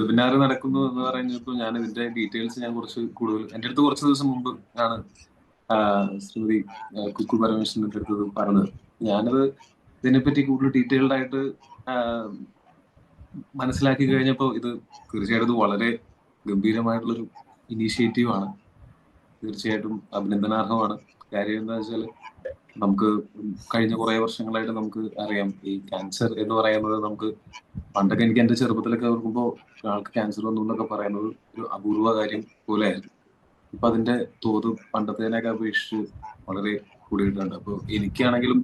Webinar നടക്കുന്നു എന്ന് പറയുന്നപ്പോൾ ഞാൻ ഇതിന്റെ ഡീറ്റെയിൽസ് ഞാൻ കുറച്ച് കൂടുതൽ എൻ്റെ അടുത്ത് കുറച്ച് ദിവസം മുമ്പ് ആണ് ശ്രീമതി കുക്കു പരമേശ്വരൻ്റെ അടുത്ത് പറഞ്ഞത്. ഞാനത് ഇതിനെപ്പറ്റി കൂടുതൽ ഡീറ്റെയിൽഡ് ആയിട്ട് മനസ്സിലാക്കി കഴിഞ്ഞപ്പോൾ ഇത് തീർച്ചയായിട്ടും ഇത് വളരെ ഗംഭീരമായിട്ടുള്ളൊരു ഇനീഷ്യേറ്റീവാണ്. തീർച്ചയായിട്ടും അഭിനന്ദനാർഹമാണ്. കാര്യം എന്താ വെച്ചാൽ നമുക്ക് കഴിഞ്ഞ കുറെ വർഷങ്ങളായിട്ട് നമുക്ക് അറിയാം ഈ ക്യാൻസർ എന്ന് പറയുന്നത് നമുക്ക് പണ്ടൊക്കെ എനിക്ക് എന്റെ ചെറുപ്പത്തിലൊക്കെ ഓർക്കുമ്പോൾ ആൾക്ക് ക്യാൻസർ വന്നു എന്നൊക്കെ പറയുന്നത് ഒരു അപൂർവ കാര്യം പോലെയായിരുന്നു. ഇപ്പൊ അതിന്റെ തോത് പണ്ടത്തേനൊക്കെ അപേക്ഷിച്ച് വളരെ കൂടിയിട്ടുണ്ട്. അപ്പോൾ എനിക്കാണെങ്കിലും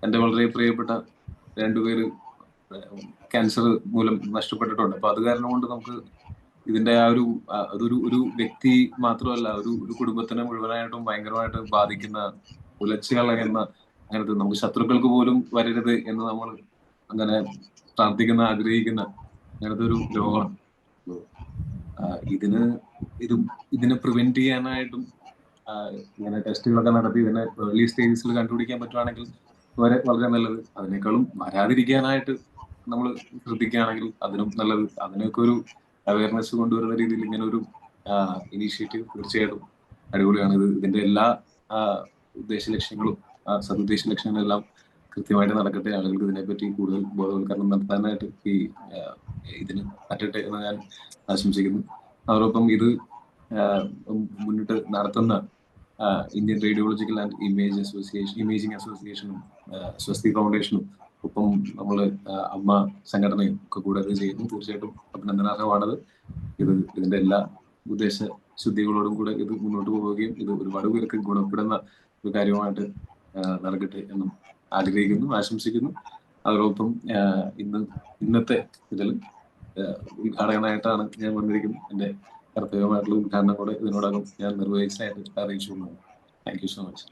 എന്റെ വളരെ പ്രിയപ്പെട്ട രണ്ടുപേര് ക്യാൻസർ മൂലം നഷ്ടപ്പെട്ടിട്ടുണ്ട്. അപ്പൊ അത് കാരണം കൊണ്ട് നമുക്ക് ഇതിന്റെ അതൊരു ഒരു വ്യക്തി മാത്രമല്ല, ഒരു കുടുംബത്തിനെ മുഴുവനായിട്ടും ഭയങ്കരമായിട്ട് ബാധിക്കുന്ന ഉലച്ചു കളയുന്ന അങ്ങനത്തെ നമുക്ക് ശത്രുക്കൾക്ക് പോലും വരരുത് എന്ന് നമ്മൾ അങ്ങനെ പ്രാർത്ഥിക്കുന്ന ആഗ്രഹിക്കുന്ന അങ്ങനത്തെ ഒരു രോഗമാണ്. ഇതിന് ഇതിനെ പ്രിവെന്റ് ചെയ്യാനായിട്ടും ഇങ്ങനെ ടെസ്റ്റുകളൊക്കെ നടത്തി ഇതിനെ ഏർലി സ്റ്റേജസിൽ കണ്ടുപിടിക്കാൻ പറ്റുവാണെങ്കിൽ വളരെ നല്ലത്. അതിനേക്കാളും വരാതിരിക്കാനായിട്ട് നമ്മൾ ശ്രദ്ധിക്കുകയാണെങ്കിൽ അതിനും നല്ലത്. അതിനൊക്കെ ഒരു അവയർനെസ് കൊണ്ടുവരുന്ന രീതിയിൽ ഇങ്ങനെ ഒരു ഇനീഷ്യേറ്റീവ് തീർച്ചയായിട്ടും അടിപൊളിയാണ്. ഇതിന്റെ എല്ലാ ഉദ്ദേശ ലക്ഷ്യങ്ങളും സതുദ്ദേശ ലക്ഷ്യങ്ങളെല്ലാം കൃത്യമായിട്ട് നടക്കട്ടെ. ആളുകൾക്ക് ഇതിനെപ്പറ്റി കൂടുതൽ ബോധവൽക്കരണം നടത്താനായിട്ട് ഇതിന് പറ്റട്ടെ എന്ന് ഞാൻ ആശംസിക്കുന്നു. അതോടൊപ്പം ഇത് മുന്നിട്ട് നടത്തുന്ന ഇന്ത്യൻ റേഡിയോളജിക്കൽ ആൻഡ് ഇമേജിംഗ് അസോസിയേഷനും സ്വസ്തി ഫൗണ്ടേഷനും ഒപ്പം നമ്മള് അമ്മ സംഘടനയും ഒക്കെ കൂടെ ഇത് ചെയ്യുന്നു. തീർച്ചയായിട്ടും അഭിനന്ദനാർഹമാണത്. ഇതിന്റെ എല്ലാ ഉദ്ദേശ ശുദ്ധികളോടും കൂടെ ഇത് മുന്നോട്ട് പോവുകയും ഇത് ഒരുപാട് പേർക്ക് ഗുണപ്പെടുന്ന ഒരു കാര്യമായിട്ട് നടക്കട്ടെ എന്നും ആഗ്രഹിക്കുന്നു, ആശംസിക്കുന്നു. അതോടൊപ്പം ഇന്നത്തെ ഇതിൽ ഉദ്ഘാടകനായിട്ടാണ് ഞാൻ വന്നിരിക്കുന്നത്. എന്റെ കർത്തവ്യമായിട്ടുള്ള ഉദ്ഘാടനം കൂടെ ഇതിനോടകം ഞാൻ നിർവഹിച്ചതായിട്ട് അറിയിച്ചു. Thank you so much.